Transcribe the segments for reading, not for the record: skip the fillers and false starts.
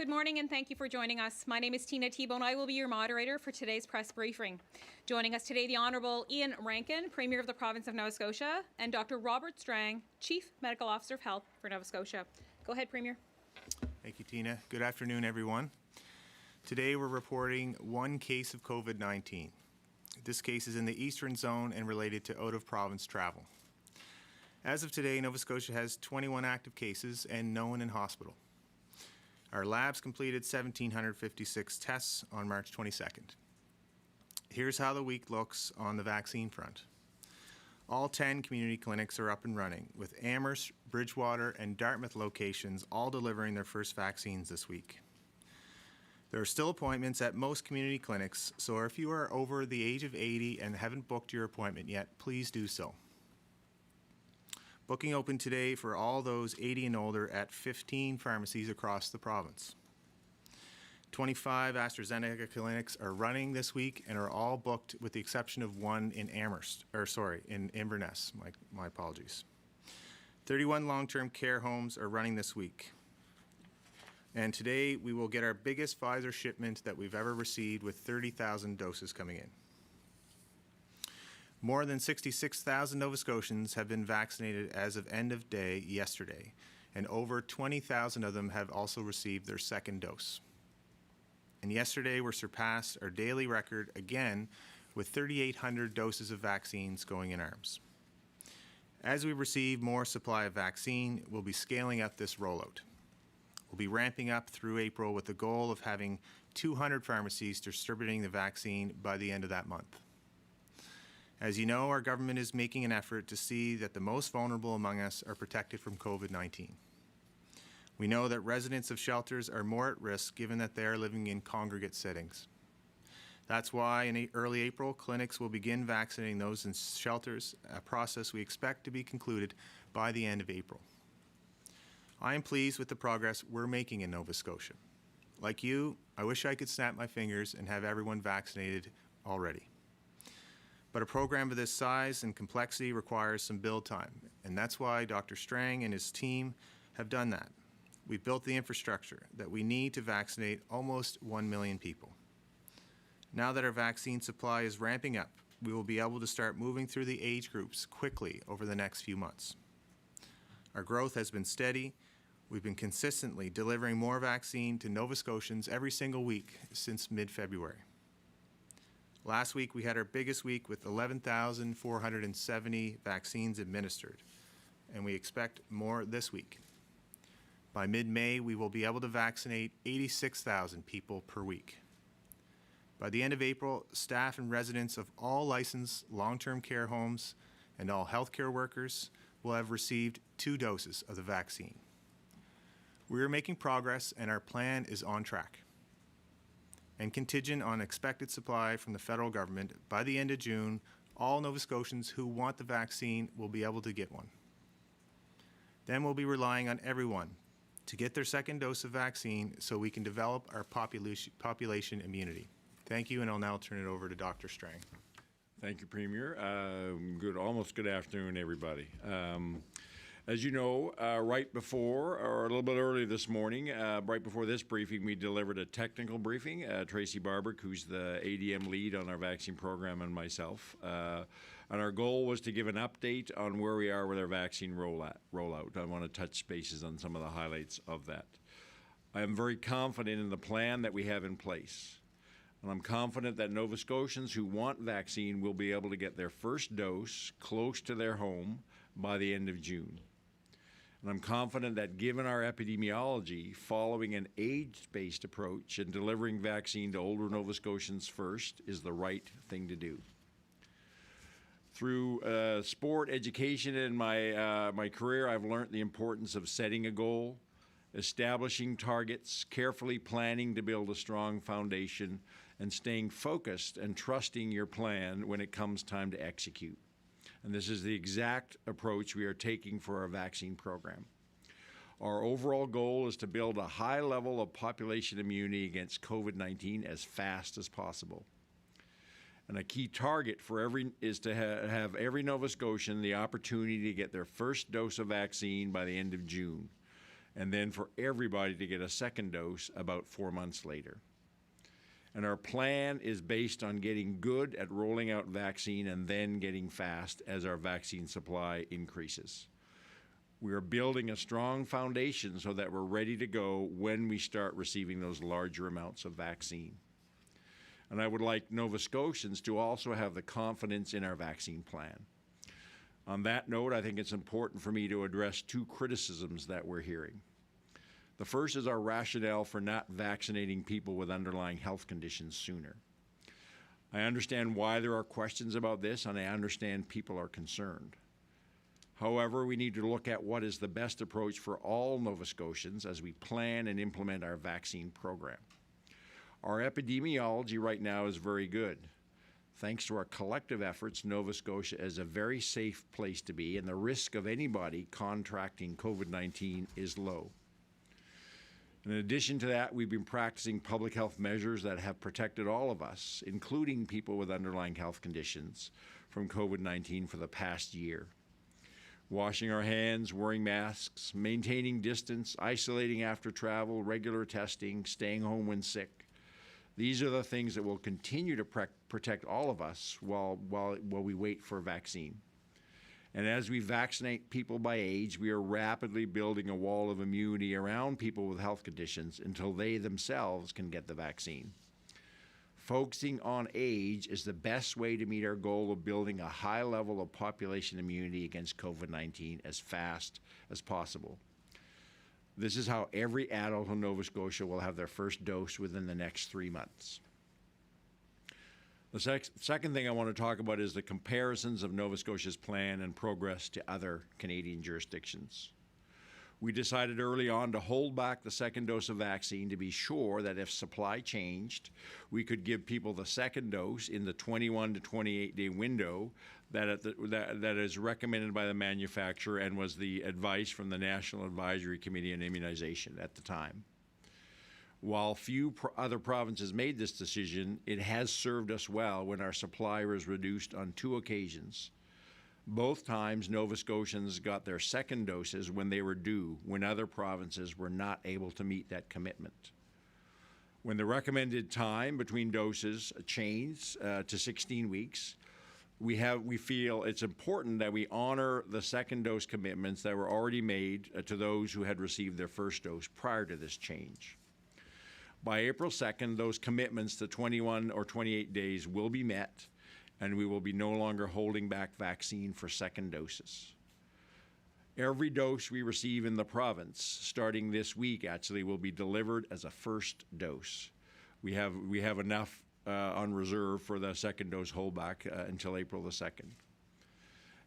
Good morning and thank you for joining us. My name is Tina T-Bone. I will be your moderator for today's press briefing. Joining us today, the Honourable Ian Rankin, Premier of the Province of Nova Scotia, and Dr. Robert Strang, Chief Medical Officer of Health for Nova Scotia. Go ahead, Premier. Thank you, Tina. Good afternoon, everyone. Today we're reporting one case of COVID-19. This case is in the Eastern Zone and related to out-of-province travel. As of today, Nova Scotia has 21 active cases and no one in hospital. Our labs completed 1,756 tests on March 22nd. Here's how the week looks on the vaccine front. All 10 community clinics are up and running, with Amherst, Bridgewater, and Dartmouth locations all delivering their first vaccines this week. There are still appointments at most community clinics, so if you are over the age of 80 and haven't booked your appointment yet, please do so. Booking open today for all those 80 and older at 15 pharmacies across the province. 25 AstraZeneca clinics are running this week and are all booked with the exception of one in in Inverness. My apologies. 31 long-term care homes are running this week. And today we will get our biggest Pfizer shipment that we've ever received, with 30,000 doses coming in. More than 66,000 Nova Scotians have been vaccinated as of end of day yesterday, and over 20,000 of them have also received their second dose. And yesterday we surpassed our daily record again with 3,800 doses of vaccines going in arms. As we receive more supply of vaccine, we'll be scaling up this rollout. We'll be ramping up through April with the goal of having 200 pharmacies distributing the vaccine by the end of that month. As you know, our government is making an effort to see that the most vulnerable among us are protected from COVID-19. We know that residents of shelters are more at risk given that they are living in congregate settings. That's why in early April, clinics will begin vaccinating those in shelters, a process we expect to be concluded by the end of April. I am pleased with the progress we're making in Nova Scotia. Like you, I wish I could snap my fingers and have everyone vaccinated already. But a program of this size and complexity requires some build time, and that's why Dr. Strang and his team have done that. We've built the infrastructure that we need to vaccinate almost 1 million people. Now that our vaccine supply is ramping up, we will be able to start moving through the age groups quickly over the next few months. Our growth has been steady. We've been consistently delivering more vaccine to Nova Scotians every single week since mid-February. Last week, we had our biggest week with 11,470 vaccines administered, and we expect more this week. By mid-May, we will be able to vaccinate 86,000 people per week. By the end of April, staff and residents of all licensed long-term care homes and all healthcare workers will have received 2 doses of the vaccine. We are making progress, and our plan is on track. And contingent on expected supply from the federal government, by the end of June, all Nova Scotians who want the vaccine will be able to get one. Then we'll be relying on everyone to get their second dose of vaccine so we can develop our population immunity. Thank you, and I'll now turn it over to Dr. Strang. Thank you, Premier. Almost good afternoon, everybody. As you know, right before, or a little bit early this morning, right before this briefing, we delivered a technical briefing. Tracy Barber, who's the ADM lead on our vaccine program, and myself. And our goal was to give an update on where we are with our vaccine rollout. I want to touch bases on some of the highlights of that. I am very confident in the plan that we have in place. And I'm confident that Nova Scotians who want vaccine will be able to get their first dose close to their home by the end of June. And I'm confident that given our epidemiology, following an age-based approach and delivering vaccine to older Nova Scotians first is the right thing to do. Through sport, education, and my career, I've learned the importance of setting a goal, establishing targets, carefully planning to build a strong foundation, and staying focused and trusting your plan when it comes time to execute. And this is the exact approach we are taking for our vaccine program. Our overall goal is to build a high level of population immunity against COVID-19 as fast as possible. And a key target for is to have every Nova Scotian the opportunity to get their first dose of vaccine by the end of June. and then for everybody to get a second dose about 4 months later. And our plan is based on getting good at rolling out vaccine and then getting fast as our vaccine supply increases. We are building a strong foundation so that we're ready to go when we start receiving those larger amounts of vaccine. And I would like Nova Scotians to also have the confidence in our vaccine plan. On that note, I think it's important for me to address two criticisms that we're hearing. The first is our rationale for not vaccinating people with underlying health conditions sooner. I understand why there are questions about this, and I understand people are concerned. However, we need to look at what is the best approach for all Nova Scotians as we plan and implement our vaccine program. Our epidemiology right now is very good. Thanks to our collective efforts, Nova Scotia is a very safe place to be, and the risk of anybody contracting COVID-19 is low. In addition to that, we've been practicing public health measures that have protected all of us, including people with underlying health conditions, from COVID-19 for the past year. Washing our hands, wearing masks, maintaining distance, isolating after travel, regular testing, staying home when sick. These are the things that will continue to protect all of us while we wait for a vaccine. And as we vaccinate people by age, we are rapidly building a wall of immunity around people with health conditions until they themselves can get the vaccine. Focusing on age is the best way to meet our goal of building a high level of population immunity against COVID-19 as fast as possible. This is how every adult in Nova Scotia will have their first dose within the next 3 months. The second thing I want to talk about is the comparisons of Nova Scotia's plan and progress to other Canadian jurisdictions. We decided early on to hold back the second dose of vaccine to be sure that if supply changed, we could give people the second dose in the 21 to 28 day window that is recommended by the manufacturer and was the advice from the National Advisory Committee on Immunization at the time. While few other provinces made this decision, it has served us well when our supply was reduced on 2 occasions. Both times, Nova Scotians got their second doses when they were due, when other provinces were not able to meet that commitment. When the recommended time between doses changed to 16 weeks, we feel it's important that we honor the second dose commitments that were already made to those who had received their first dose prior to this change. By April 2nd, those commitments to 21 or 28 days will be met, and we will be no longer holding back vaccine for second doses. Every dose we receive in the province, starting this week actually, will be delivered as a first dose. We have enough on reserve for the second dose holdback until April the 2nd.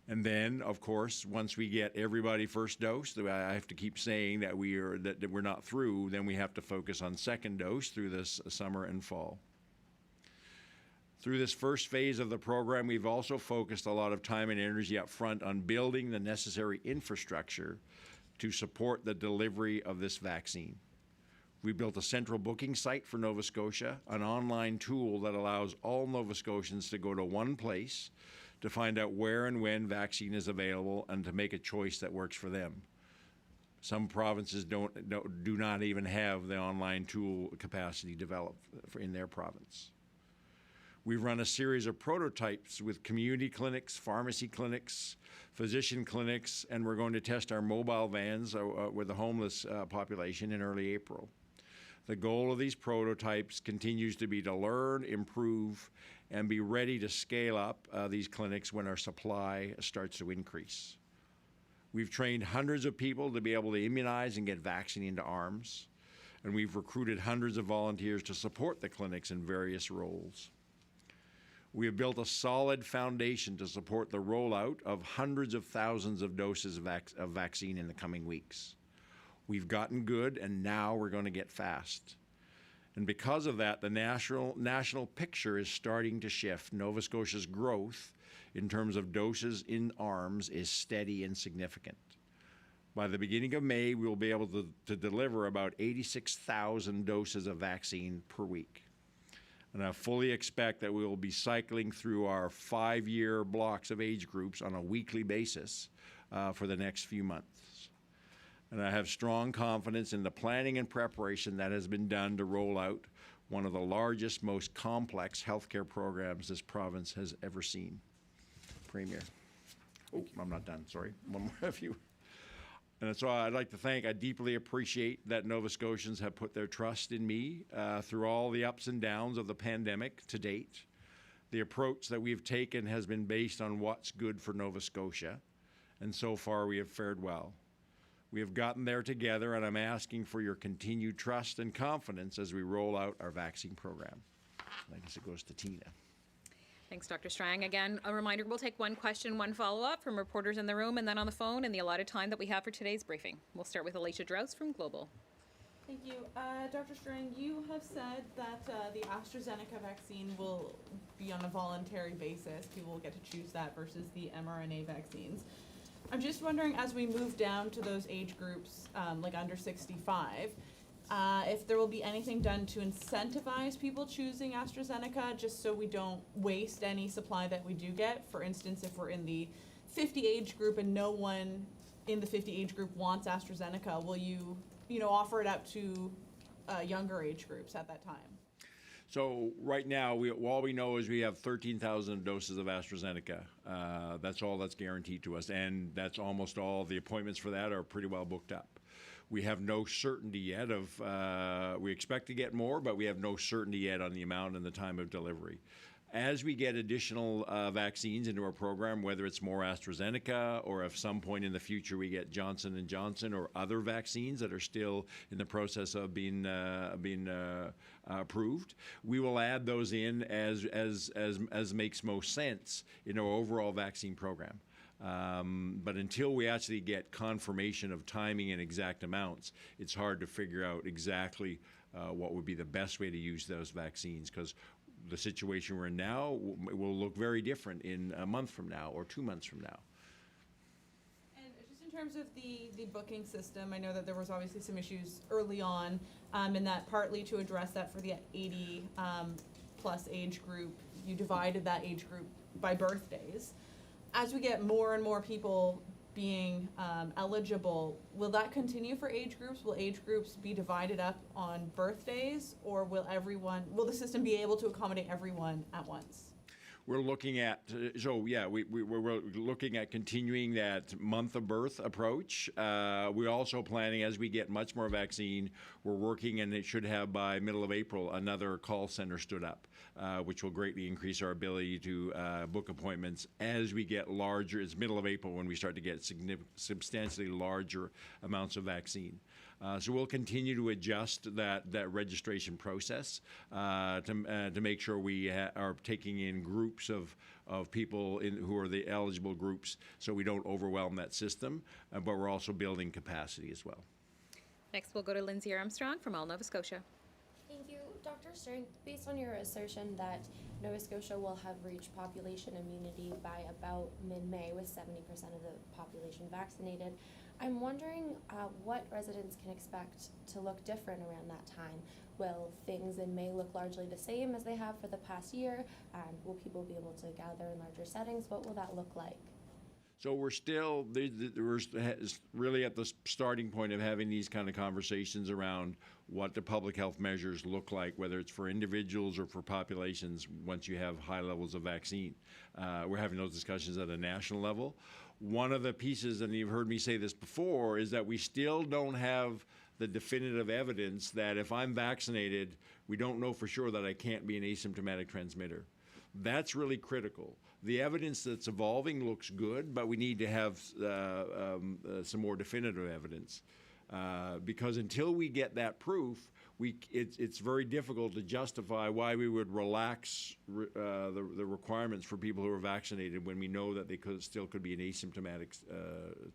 And then, of course, once we get everybody first dose, I have to keep saying that we're not through, then we have to focus on second dose through this summer and fall. Through this first phase of the program, we've also focused a lot of time and energy up front on building the necessary infrastructure to support the delivery of this vaccine. We built a central booking site for Nova Scotia, an online tool that allows all Nova Scotians to go to one place to find out where and when vaccine is available and to make a choice that works for them. Some provinces do not even have the online tool capacity developed in their province. We've run a series of prototypes with community clinics, pharmacy clinics, physician clinics, and we're going to test our mobile vans with the homeless population in early April. The goal of these prototypes continues to be to learn, improve, and be ready to scale up these clinics when our supply starts to increase. We've trained hundreds of people to be able to immunize and get vaccine into arms, and we've recruited hundreds of volunteers to support the clinics in various roles. We have built a solid foundation to support the rollout of hundreds of thousands of doses of vaccine in the coming weeks. We've gotten good, and now we're going to get fast. And because of that, the national picture is starting to shift. Nova Scotia's growth in terms of doses in arms is steady and significant. By the beginning of May, we will be able to deliver about 86,000 doses of vaccine per week. And I fully expect that we will be cycling through our 5-year blocks of age groups on a weekly basis for the next few months. And I have strong confidence in the planning and preparation that has been done to roll out one of the largest, most complex healthcare programs this province has ever seen. Premier. Oh, I'm not done, sorry. One more of you. And so I'd like to thank, I deeply appreciate that Nova Scotians have put their trust in me through all the ups and downs of the pandemic to date. The approach that we've taken has been based on what's good for Nova Scotia, and so far we have fared well. We have gotten there together, and I'm asking for your continued trust and confidence as we roll out our vaccine program. I guess it goes to Tina. Thanks, Dr. Strang. Again, a reminder, we'll take one question, one follow-up from reporters in the room and then on the phone in the allotted time that we have for today's briefing. We'll start with Alicia Drouse from Global. Thank you. Dr. Strang, you have said that the AstraZeneca vaccine will be on a voluntary basis. People will get to choose that versus the mRNA vaccines. I'm just wondering, as we move down to those age groups, like under 65, if there will be anything done to incentivize people choosing AstraZeneca, just so we don't waste any supply that we do get. For instance, if we're in the 50 age group and no one in the 50 age group wants AstraZeneca, will you offer it out to younger age groups at that time? So right now, all we know is we have 13,000 doses of AstraZeneca. That's all that's guaranteed to us, and that's almost all. The appointments for that are pretty well booked up. We have no certainty yet of, we expect to get more, but we have no certainty yet on the amount and the time of delivery. As we get additional vaccines into our program, whether it's more AstraZeneca or if some point in the future we get Johnson & Johnson or other vaccines that are still in the process of being approved, we will add those in as makes most sense in our overall vaccine program. But until we actually get confirmation of timing and exact amounts, it's hard to figure out exactly what would be the best way to use those vaccines, because the situation we're in now will look very different in a month from now or 2 months from now. And just in terms of the booking system, I know that there was obviously some issues early on, and that partly to address that for the 80 plus age group, you divided that age group by birthdays. As we get more and more people being eligible, will that continue for age groups? Will age groups be divided up on birthdays, or will the system be able to accommodate everyone at once? We're looking at, we're looking at continuing that month of birth approach. We're also planning, as we get much more vaccine, we're working, and it should have by middle of April, another call center stood up, which will greatly increase our ability to book appointments as we get larger. It's middle of April when we start to get substantially larger amounts of vaccine. So we'll continue to adjust that registration process to make sure we are taking in groups of people who are the eligible groups, so we don't overwhelm that system, but we're also building capacity as well. Next, we'll go to Lindsay Armstrong from All Nova Scotia. Thank you. Dr. Strang, based on your assertion that Nova Scotia will have reached population immunity by about mid-May with 70% of the population vaccinated, I'm wondering what residents can expect to look different around that time. Will things in May look largely the same as they have for the past year? Will people be able to gather in larger settings? What will that look like? So we're still we're really at the starting point of having these kind of conversations around what the public health measures look like, whether it's for individuals or for populations once you have high levels of vaccine. We're having those discussions at a national level. One of the pieces, and you've heard me say this before, is that we still don't have the definitive evidence that if I'm vaccinated, we don't know for sure that I can't be an asymptomatic transmitter. That's really critical. The evidence that's evolving looks good, but we need to have some more definitive evidence. Because until we get that proof, it's very difficult to justify why we would relax the requirements for people who are vaccinated when we know that they still could be an asymptomatic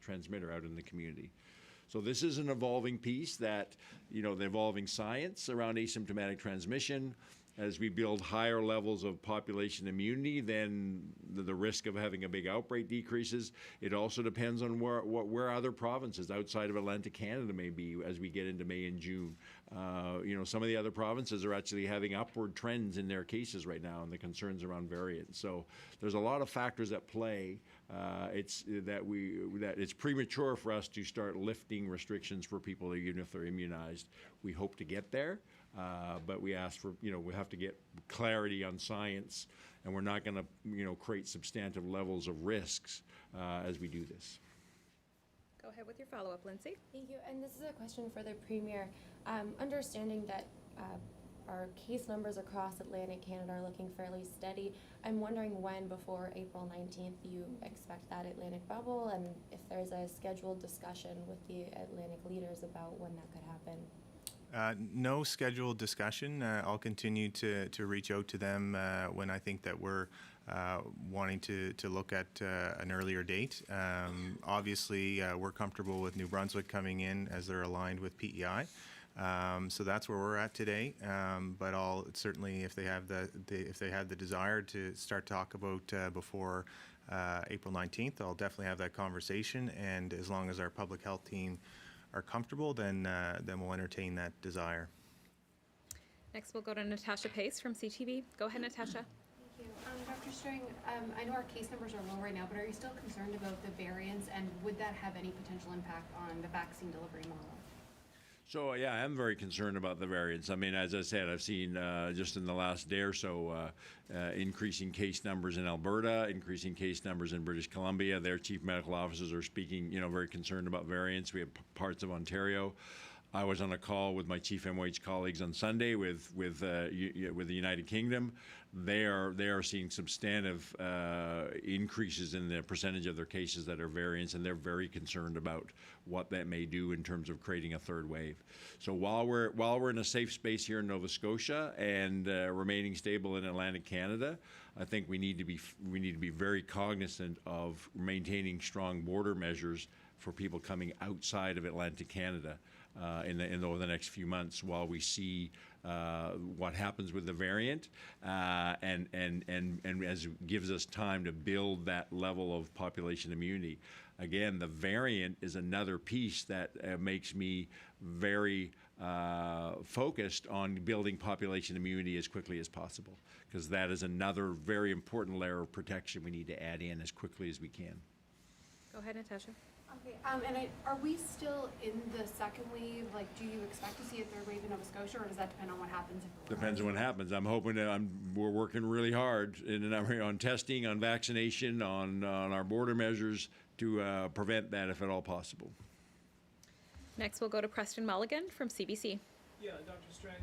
transmitter out in the community. So this is an evolving piece that, the evolving science around asymptomatic transmission. As we build higher levels of population immunity, then the risk of having a big outbreak decreases. It also depends on where other provinces outside of Atlantic Canada may be as we get into May and June. Some of the other provinces are actually having upward trends in their cases right now and the concerns around variants. So there's a lot of factors at play, it's premature for us to start lifting restrictions for people even if they're immunized. We hope to get there, but we ask for, we have to get clarity on science, and we're not going to, create substantive levels of risks as we do this. Go ahead with your follow-up, Lindsay. Thank you. And this is a question for the Premier. Understanding that our case numbers across Atlantic Canada are looking fairly steady, I'm wondering when, before April 19th, you expect that Atlantic bubble, and if there's a scheduled discussion with the Atlantic leaders about when that could happen. No scheduled discussion. I'll continue to reach out to them when I think that we're wanting to look at an earlier date. Obviously, we're comfortable with New Brunswick coming in as they're aligned with PEI. So that's where we're at today. But I'll certainly, if they have the desire to start talk about before April 19th, I'll definitely have that conversation. And as long as our public health team are comfortable, then we'll entertain that desire. Next, we'll go to Natasha Pace from CTV. Go ahead, Natasha. Thank you. Dr. Strang, I know our case numbers are low right now, but are you still concerned about the variants, and would that have any potential impact on the vaccine delivery model? So, yeah, I am very concerned about the variants. I mean, as I said, I've seen just in the last day or so increasing case numbers in Alberta, increasing case numbers in British Columbia. Their chief medical officers are speaking, very concerned about variants. We have parts of Ontario. I was on a call with my chief MOH colleagues on Sunday with the United Kingdom. They are seeing substantive increases in the percentage of their cases that are variants, and they're very concerned about what that may do in terms of creating a third wave. So while we're in a safe space here in Nova Scotia and remaining stable in Atlantic Canada, I think we need to be very cognizant of maintaining strong border measures for people coming outside of Atlantic Canada over the next few months while we see what happens with the variant and as it gives us time to build that level of population immunity. Again, the variant is another piece that makes me very focused on building population immunity as quickly as possible, because that is another very important layer of protection we need to add in as quickly as we can. Go ahead, Natasha. Okay, are we still in the second wave? Like, do you expect to see a third wave in Nova Scotia, or does that depend on what happens? Depends on what happens. I'm hoping that we're working really hard on testing, on vaccination, on our border measures to prevent that if at all possible. Next, we'll go to Preston Mulligan from CBC. Yeah, Dr. Strang,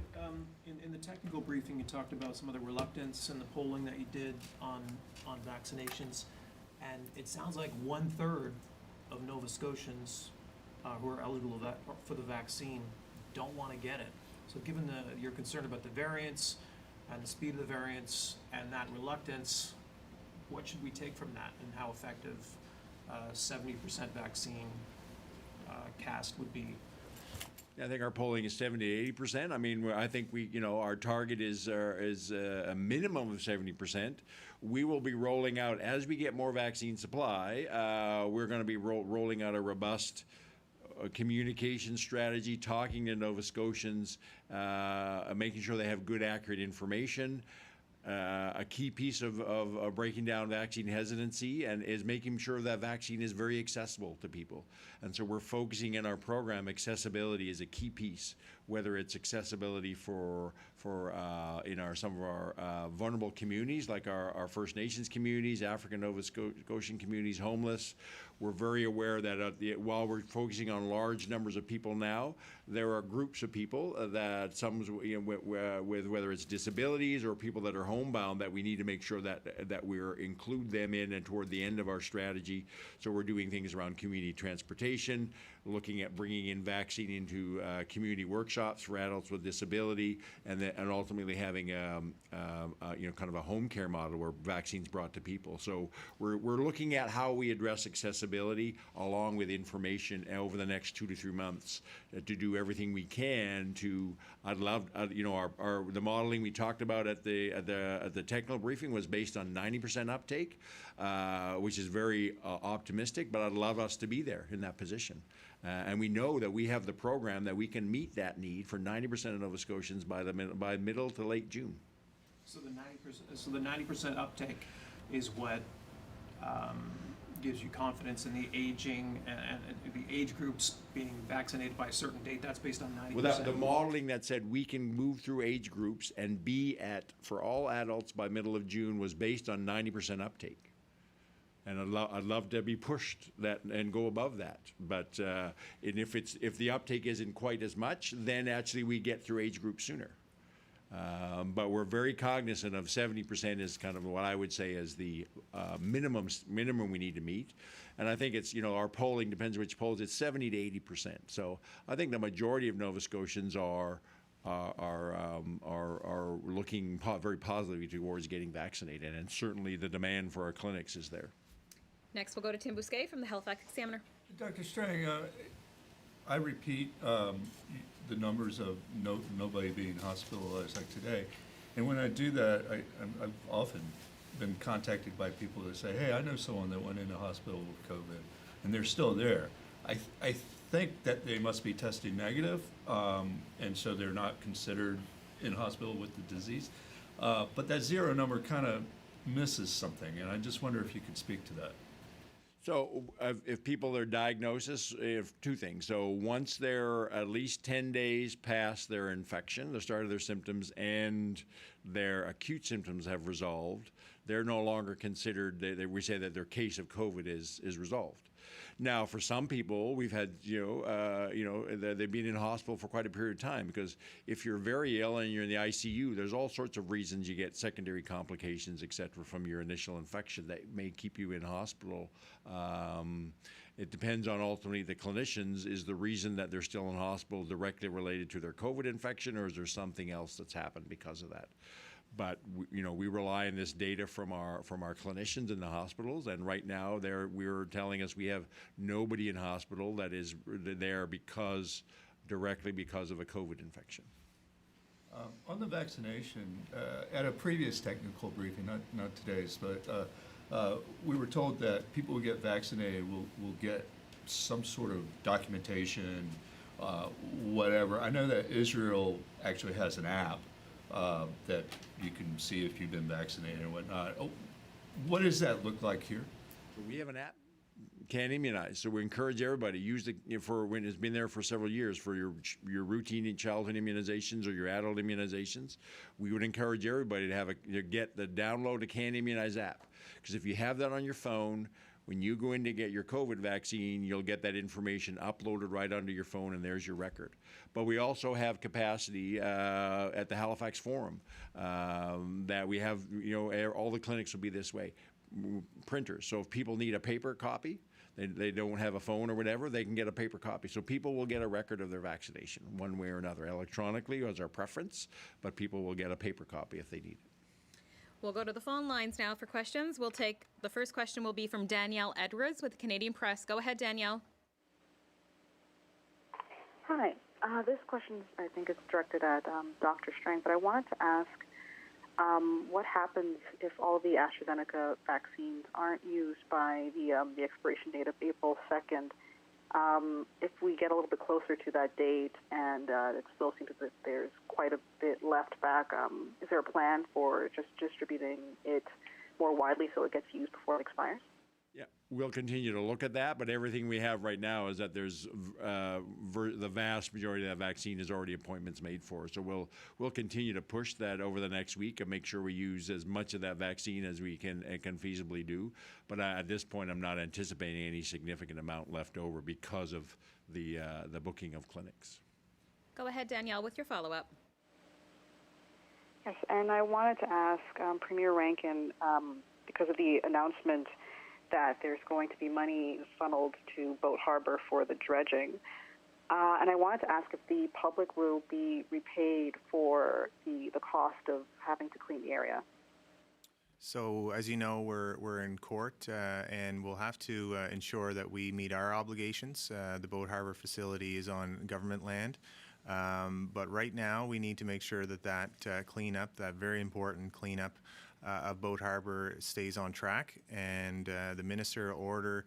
in the technical briefing, you talked about some of the reluctance and the polling that you did on vaccinations, and it sounds like 1/3 of Nova Scotians who are eligible for the vaccine don't want to get it. So given you're concerned about the variants and the speed of the variants and that reluctance, what should we take from that, and how effective 70% vaccine cast would be? I think our polling is 70 to 80%. I mean, I think our target is a minimum of 70%. We will be rolling out, as we get more vaccine supply, we're going to be rolling out a robust communication strategy, talking to Nova Scotians, making sure they have good, accurate information. A key piece of breaking down vaccine hesitancy and is making sure that vaccine is very accessible to people. And so we're focusing in our program, accessibility is a key piece, whether it's accessibility for some of our vulnerable communities, like our First Nations communities, African Nova Scotian communities, homeless. We're very aware that while we're focusing on large numbers of people now, there are groups of people that with whether it's disabilities or people that are homebound, that we need to make sure that we're include them in and toward the end of our strategy. So we're doing things around community transportation, looking at bringing in vaccine into community workshops for adults with disability, and ultimately having kind of a home care model where vaccines brought to people. So we're looking at how we address accessibility along with information over the next 2 to 3 months to do everything we can to. I'd love the modeling we talked about at the technical briefing was based on 90% uptake, which is very optimistic. But I'd love us to be there in that position. And we know that we have the program that we can meet that need for 90% of Nova Scotians by middle to late June. So the 90%, uptake is what gives you confidence in the aging and the age groups being vaccinated by a certain date. That's based on 90%. Without the modeling that said we can move through age groups and be at, for all adults by middle of June, was based on 90% uptake. And I'd love to be pushed that and go above that. But and if the uptake isn't quite as much, then actually we get through age groups sooner. But we're very cognizant of 70% is kind of what I would say is the minimum we need to meet. And I think it's, our polling depends which polls, it's 70 to 80%. So I think the majority of Nova Scotians are looking very positively towards getting vaccinated, and certainly the demand for our clinics is there. Next, we'll go to Tim Bousquet from the Halifax Examiner. Dr. Strang, I repeat the numbers of nobody being hospitalized like today. And when I do that, I've often been contacted by people that say, hey, I know someone that went into hospital with COVID, and they're still there. I think that they must be testing negative, and so they're not considered in hospital with the disease. But that zero number kind of misses something, and I just wonder if you could speak to that. So if people are diagnosis, two things. So once they're at least 10 days past their infection, the start of their symptoms, and their acute symptoms have resolved, they're no longer considered, we say that their case of COVID is resolved. Now, for some people, we've had, they've been in hospital for quite a period of time, because if you're very ill and you're in the ICU, there's all sorts of reasons you get secondary complications, et cetera, from your initial infection that may keep you in hospital. It depends on ultimately the clinicians. Is the reason that they're still in hospital directly related to their COVID infection, or is there something else that's happened because of that? But we rely on this data from our clinicians in the hospitals, and right now we're telling us we have nobody in hospital that is there directly because of a COVID infection. On the vaccination, at a previous technical briefing, not today's, but we were told that people who get vaccinated will get some sort of documentation, whatever. I know that Israel actually has an app that you can see if you've been vaccinated and whatnot. What does that look like here? We have an app, Can Immunize. So we encourage everybody, use it for when it's been there for several years for your routine childhood immunizations or your adult immunizations. We would encourage everybody to get the download the Can Immunize app. Because if you have that on your phone, when you go in to get your COVID vaccine, you'll get that information uploaded right onto your phone, and there's your record. But we also have capacity at the Halifax Forum that we have, all the clinics will be this way, printers. So if people need a paper copy, they don't have a phone or whatever, they can get a paper copy. So people will get a record of their vaccination one way or another. Electronically as our preference, but people will get a paper copy if they need it. We'll go to the phone lines now for questions. The first question will be from Danielle Edwards with the Canadian Press. Go ahead, Danielle. Hi. This question, I think it's directed at Dr. Strang, but I wanted to ask what happens if all the AstraZeneca vaccines aren't used by the expiration date of April 2nd? If we get a little bit closer to that date and it still seems that there's quite a bit left back, is there a plan for just distributing it more widely so it gets used before it expires? Yeah, we'll continue to look at that, but everything we have right now is that there's the vast majority of that vaccine is already appointments made for. So we'll continue to push that over the next week and make sure we use as much of that vaccine as we can feasibly do. But at this point, I'm not anticipating any significant amount left over because of the booking of clinics. Go ahead, Danielle, with your follow-up. Yes, and I wanted to ask Premier Rankin, because of the announcement that there's going to be money funneled to Boat Harbor for the dredging. And I wanted to ask if the public will be repaid for the cost of having to clean the area. So, as you know, we're in court, and we'll have to ensure that we meet our obligations. The Boat Harbor facility is on government land. But right now, we need to make sure that cleanup, that very important cleanup of Boat Harbor, stays on track. And the minister order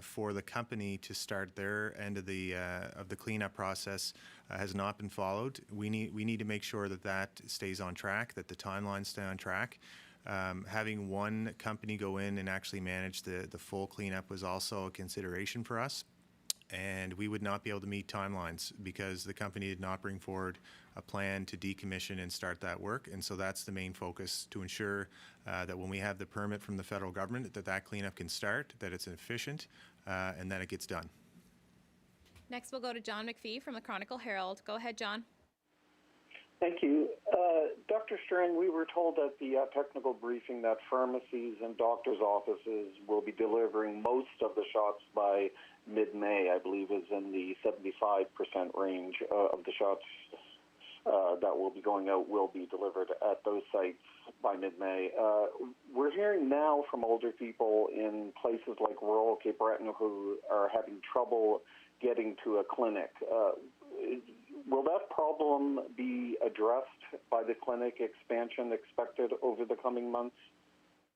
for the company to start their end of the cleanup process has not been followed. We need to make sure that stays on track, that the timelines stay on track. Having one company go in and actually manage the full cleanup was also a consideration for us. And we would not be able to meet timelines because the company did not bring forward a plan to decommission and start that work. And so that's the main focus, to ensure that when we have the permit from the federal government, that cleanup can start, that it's efficient, and that it gets done. Next, we'll go to John McPhee from the Chronicle Herald. Go ahead, John. Thank you. Dr. Strang, we were told at the technical briefing that pharmacies and doctors' offices will be delivering most of the shots by mid-May. I believe is in the 75% range of the shots that will be going out will be delivered at those sites by mid-May. We're hearing now from older people in places like rural Cape Breton who are having trouble getting to a clinic. Will that problem be addressed by the clinic expansion expected over the coming months?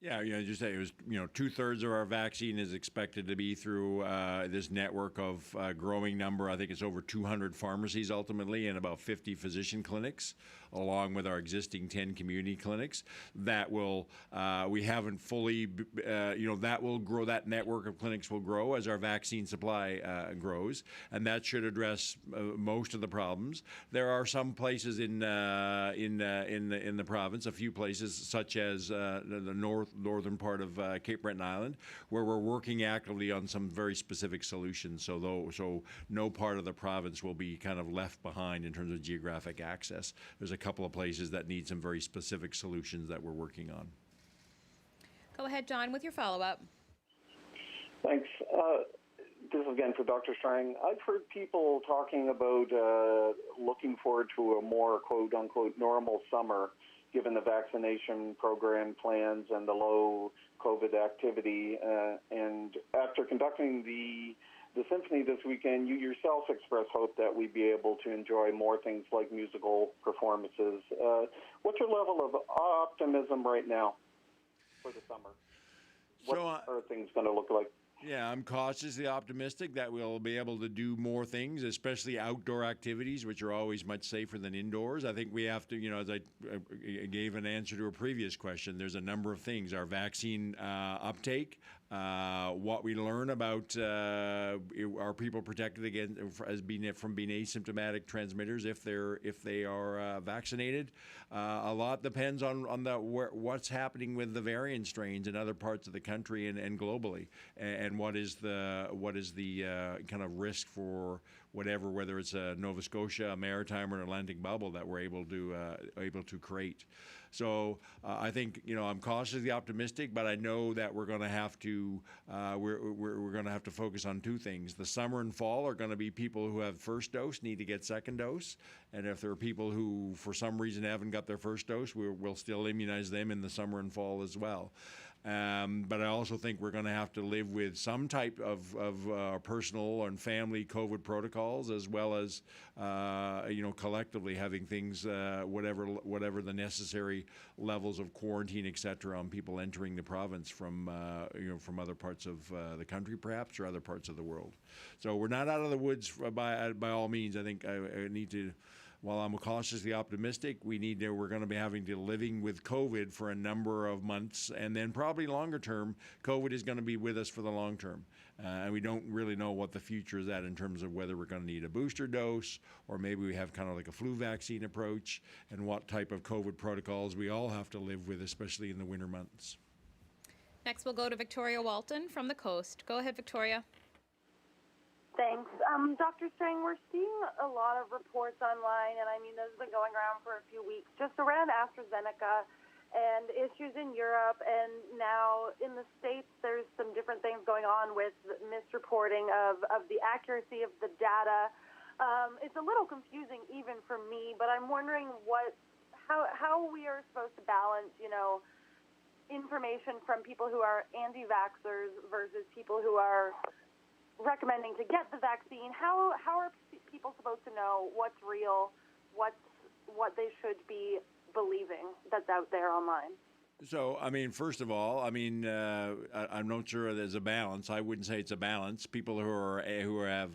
Yeah, as you say, it was 2/3 of our vaccine is expected to be through this network of growing number. I think it's over 200 pharmacies ultimately, and about 50 physician clinics, along with our existing 10 community clinics. That will we haven't fully that will grow. That network of clinics will grow as our vaccine supply grows, and that should address most of the problems. There are some places in the province, a few places such as the northern part of Cape Breton Island, where we're working actively on some very specific solutions. So no part of the province will be kind of left behind in terms of geographic access. There's a couple of places that need some very specific solutions that we're working on. Go ahead, John, with your follow-up. Thanks. This is again for Dr. Strang. I've heard people talking about looking forward to a more quote-unquote normal summer, given the vaccination program plans and the low COVID activity. And after conducting the symphony this weekend, you yourself expressed hope that we'd be able to enjoy more things like musical performances. What's your level of optimism right now for the summer? What are things going to look like? Yeah, I'm cautiously optimistic that we'll be able to do more things, especially outdoor activities, which are always much safer than indoors. I think we have to, as I gave an answer to a previous question, there's a number of things. Our vaccine uptake, what we learn about are people protected against from being asymptomatic transmitters if they are vaccinated. A lot depends on what's happening with the variant strains in other parts of the country and globally, and what is the kind of risk for whether it's a Nova Scotia, a maritime, or an Atlantic bubble that we're able to create. So I think I'm cautiously optimistic, but I know that we're going to have to we're going to have to focus on two things. The summer and fall are going to be people who have first dose need to get second dose, and if there are people who for some reason haven't got their first dose, we'll still immunize them in the summer and fall as well. But I also think we're going to have to live with some type of personal and family COVID protocols, as well as collectively having things whatever the necessary levels of quarantine, etc., on people entering the province from other parts of the country, perhaps, or other parts of the world. So we're not out of the woods by all means. I think I need to. While I'm cautiously optimistic, we're going to be having to living with COVID for a number of months, and then probably longer term, COVID is going to be with us for the long term. And we don't really know what the future is at in terms of whether we're going to need a booster dose, or maybe we have kind of like a flu vaccine approach, and what type of COVID protocols we all have to live with, especially in the winter months. Next, we'll go to Victoria Walton from the Coast. Go ahead, Victoria. Thanks. Dr. Strang, we're seeing a lot of reports online, and I mean, those have been going around for a few weeks, just around AstraZeneca and issues in Europe, and now in the States, there's some different things going on with misreporting of the accuracy of the data. It's a little confusing even for me, but I'm wondering how we are supposed to balance, information from people who are anti-vaxxers versus people who are recommending to get the vaccine. How are people supposed to know what's real, what they should be believing that's out there online? So, I mean, first of all, I mean, I'm not sure there's a balance. I wouldn't say it's a balance. People who have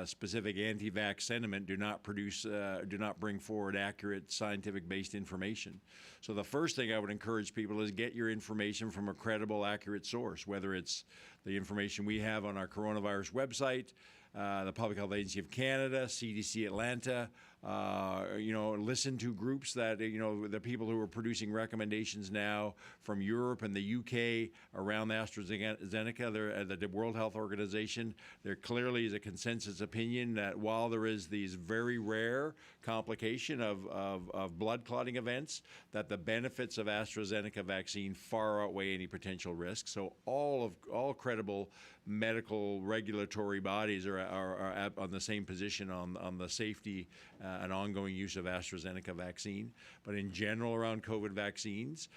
specific anti-vax sentiment do not bring forward accurate scientific-based information. So, the first thing I would encourage people is get your information from a credible, accurate source, whether it's the information we have on our coronavirus website, the Public Health Agency of Canada, CDC Atlanta. Listen to groups that, the people who are producing recommendations now from Europe and the UK around the AstraZeneca, the World Health Organization. There clearly is a consensus opinion that while there is these very rare complication of blood clotting events, that the benefits of AstraZeneca vaccine far outweigh any potential risks. So all credible medical regulatory bodies are on the same position on the safety and ongoing use of AstraZeneca vaccine. But in general, around COVID vaccines,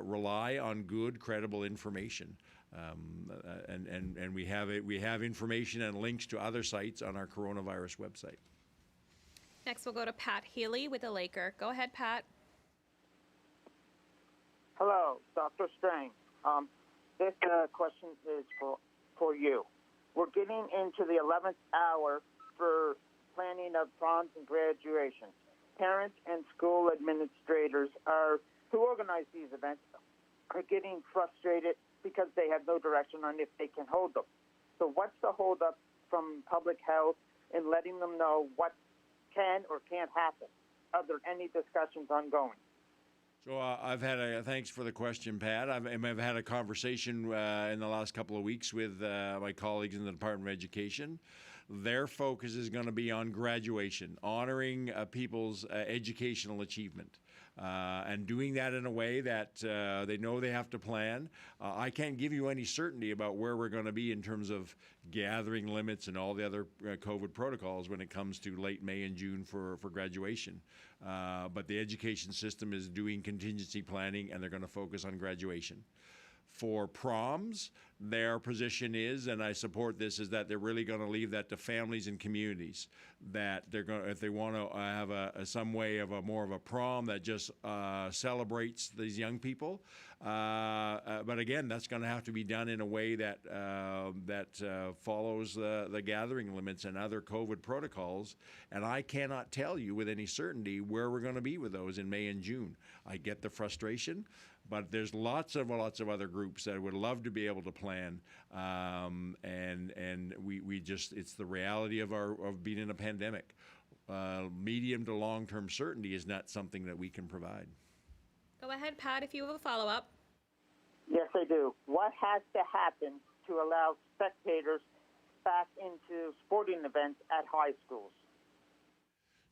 rely on good, credible information. And we have information and links to other sites on our coronavirus website. Next, we'll go to Pat Healy with the Laker. Go ahead, Pat. Hello, Dr. Strang. This question is for you. We're getting into the 11th hour for planning of proms and graduations. Parents and school administrators who organize these events are getting frustrated because they have no direction on if they can hold them. So what's the holdup from public health in letting them know what can or can't happen? Are there any discussions ongoing? So thanks for the question, Pat. I've had a conversation in the last couple of weeks with my colleagues in the Department of Education. Their focus is going to be on graduation, honoring people's educational achievement, and doing that in a way that they know they have to plan. I can't give you any certainty about where we're going to be in terms of gathering limits and all the other COVID protocols when it comes to late May and June for graduation. But the education system is doing contingency planning, and they're going to focus on graduation. For proms, their position is, and I support this, is that they're really going to leave that to families and communities. That they're going, if they want to have some way of more of a prom that just celebrates these young people. But again, that's going to have to be done in a way that follows the gathering limits and other COVID protocols. And I cannot tell you with any certainty where we're going to be with those in May and June. I get the frustration. But there's lots of other groups that would love to be able to plan, and we just, it's the reality of being in a pandemic. Medium to long-term certainty is not something that we can provide. Go ahead, Pat, if you have a follow-up. Yes, I do. What has to happen to allow spectators back into sporting events at high schools?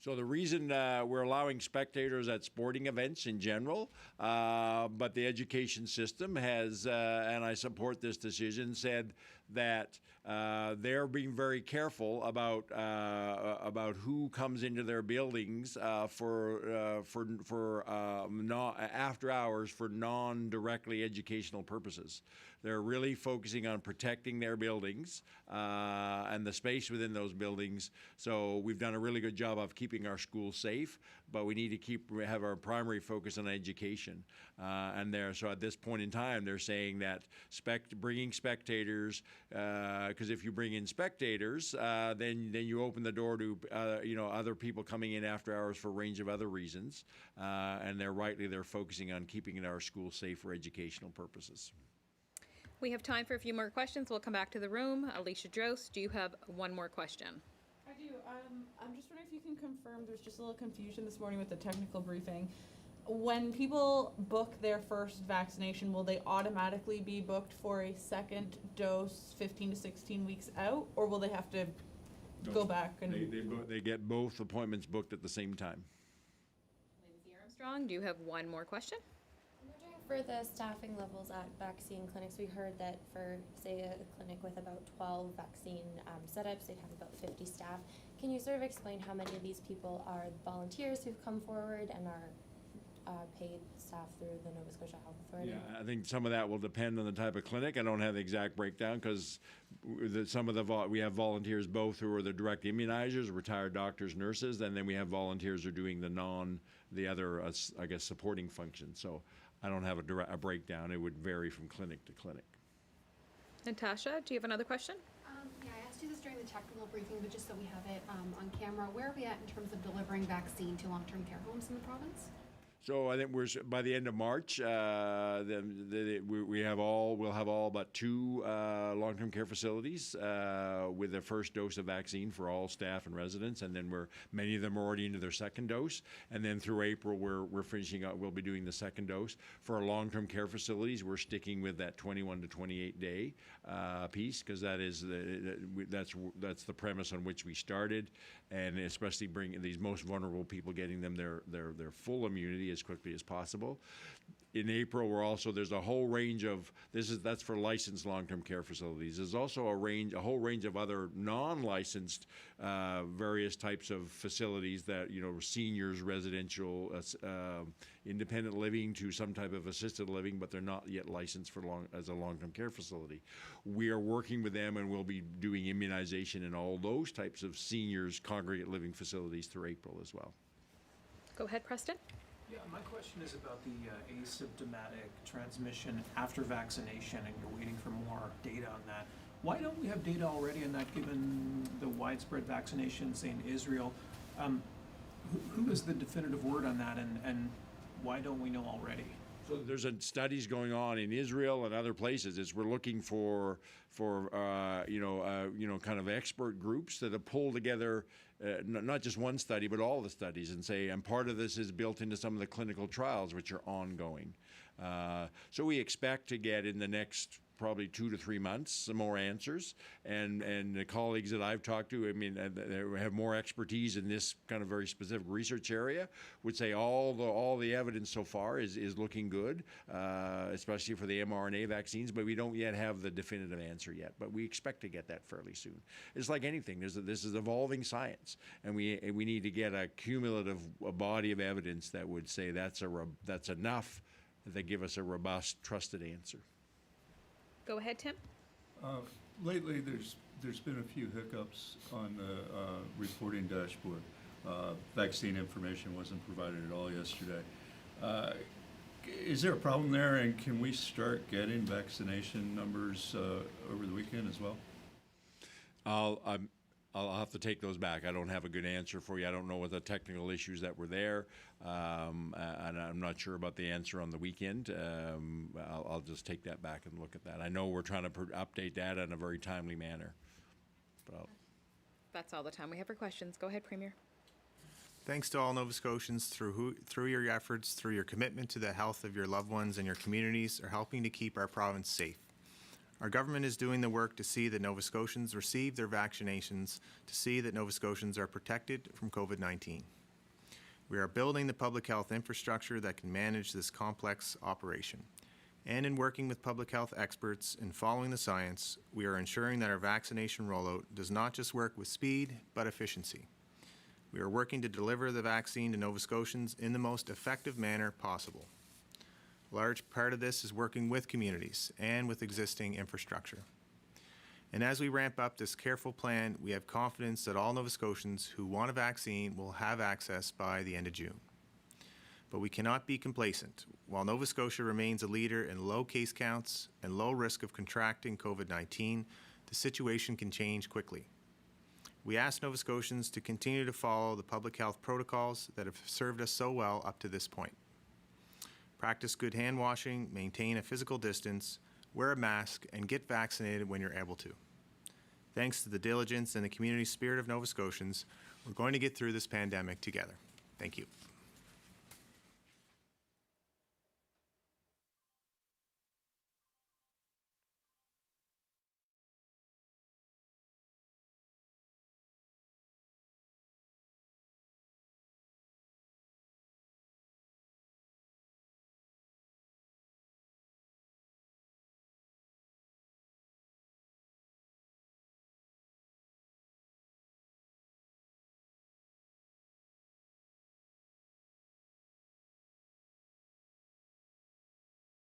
So the reason we're allowing spectators at sporting events in general, but the education system has, and I support this decision, said that they're being very careful about who comes into their buildings for after hours for non-directly educational purposes. They're really focusing on protecting their buildings and the space within those buildings. So we've done a really good job of keeping our schools safe, but we need to have our primary focus on education. So at this point in time, they're saying that bringing spectators, because if you bring in spectators, then you open the door to other people coming in after hours for a range of other reasons, and they're focusing on keeping our schools safe for educational purposes. We have time for a few more questions. We'll come back to the room. Alicia Drost, do you have one more question? I do. I'm just wondering if you can confirm, there's just a little confusion this morning with the technical briefing. When people book their first vaccination, will they automatically be booked for a second dose 15 to 16 weeks out, or will they have to go back? And They get both appointments booked at the same time. Lindsay Armstrong, do you have one more question? For the staffing levels at vaccine clinics, we heard that for, say, a clinic with about 12 vaccine setups, they'd have about 50 staff. Can you sort of explain how many of these people are volunteers who've come forward and are paid staff through the Nova Scotia Health Authority? Yeah, I think some of that will depend on the type of clinic. I don't have the exact breakdown because we have volunteers both who are the direct immunizers, retired doctors, nurses, and then we have volunteers who are doing the other, I guess, supporting functions. So I don't have a breakdown. It would vary from clinic to clinic. Natasha, do you have another question? Yeah, I asked you this during the technical briefing, but just so we have it on camera, where are we at in terms of delivering vaccine to long-term care homes in the province? So I think by the end of March, we'll have all but 2 long-term care facilities with their first dose of vaccine for all staff and residents, and then many of them are already into their second dose. And then through April, we're finishing up. We'll be doing the second dose for our long-term care facilities. We're sticking with that 21 to 28 day piece because that's the premise on which we started, and especially bringing these most vulnerable people, getting them their full immunity as quickly as possible. In April, there's a whole range of that's for licensed long-term care facilities. There's also a whole range of other non-licensed various types of facilities that seniors, residential, independent living to some type of assisted living, but they're not yet licensed as a long-term care facility. We are working with them, and we'll be doing immunization in all those types of seniors congregate living facilities through April as well. Go ahead, Preston. Yeah, my question is about the asymptomatic transmission after vaccination, and you're waiting for more data on that. Why don't we have data already on that, given the widespread vaccination, say, in Israel? Who is the definitive word on that, and why don't we know already? So there's studies going on in Israel and other places. We're looking for kind of expert groups that have pulled together not just one study, but all the studies, and part of this is built into some of the clinical trials, which are ongoing. So we expect to get in the next probably 2 to 3 months some more answers, and the colleagues that I've talked to, they have more expertise in this kind of very specific research area, would say all the evidence so far is looking good, especially for the mRNA vaccines, but we don't yet have the definitive answer yet, but we expect to get that fairly soon. It's like anything, this is evolving science, and we need to get a cumulative body of evidence that would say that's enough, that give us a robust, trusted answer. Go ahead, Tim. Lately, there's been a few hiccups on the reporting dashboard. Vaccine information wasn't provided at all yesterday. Is there a problem there, and can we start getting vaccination numbers over the weekend as well? I'll have to take those back. I don't have a good answer for you. I don't know what the technical issues that were there, and I'm not sure about the answer on the weekend. I'll just take that back and look at that. I know we're trying to update data in a very timely manner. But That's all the time we have for questions. Go ahead, Premier. Thanks to all Nova Scotians through your efforts, through your commitment to the health of your loved ones and your communities are helping to keep our province safe. Our government is doing the work to see that Nova Scotians receive their vaccinations, to see that Nova Scotians are protected from COVID-19. We are building the public health infrastructure that can manage this complex operation. And in working with public health experts and following the science, we are ensuring that our vaccination rollout does not just work with speed, but efficiency. We are working to deliver the vaccine to Nova Scotians in the most effective manner possible. A large part of this is working with communities and with existing infrastructure. And as we ramp up this careful plan, we have confidence that all Nova Scotians who want a vaccine will have access by the end of June. But we cannot be complacent. While Nova Scotia remains a leader in low case counts and low risk of contracting COVID-19, the situation can change quickly. We ask Nova Scotians to continue to follow the public health protocols that have served us so well up to this point. Practice good hand washing, maintain a physical distance, wear a mask, and get vaccinated when you're able to. Thanks to the diligence and the community spirit of Nova Scotians, we're going to get through this pandemic together. Thank you.